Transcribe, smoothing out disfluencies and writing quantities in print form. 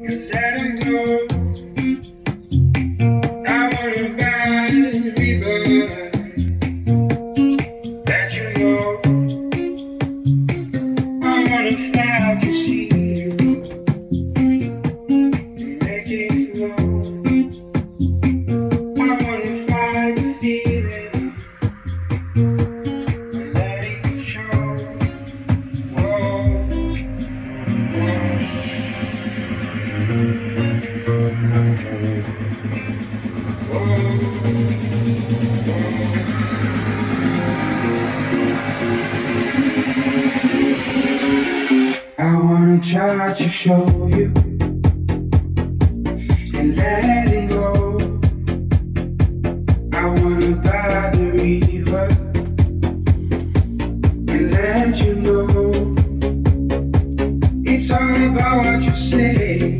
You let him go. I wanna buy the river that you know. I wanna fly to see you and make it flow. I wanna find the feeling and let it show. Whoa, I wanna try to show you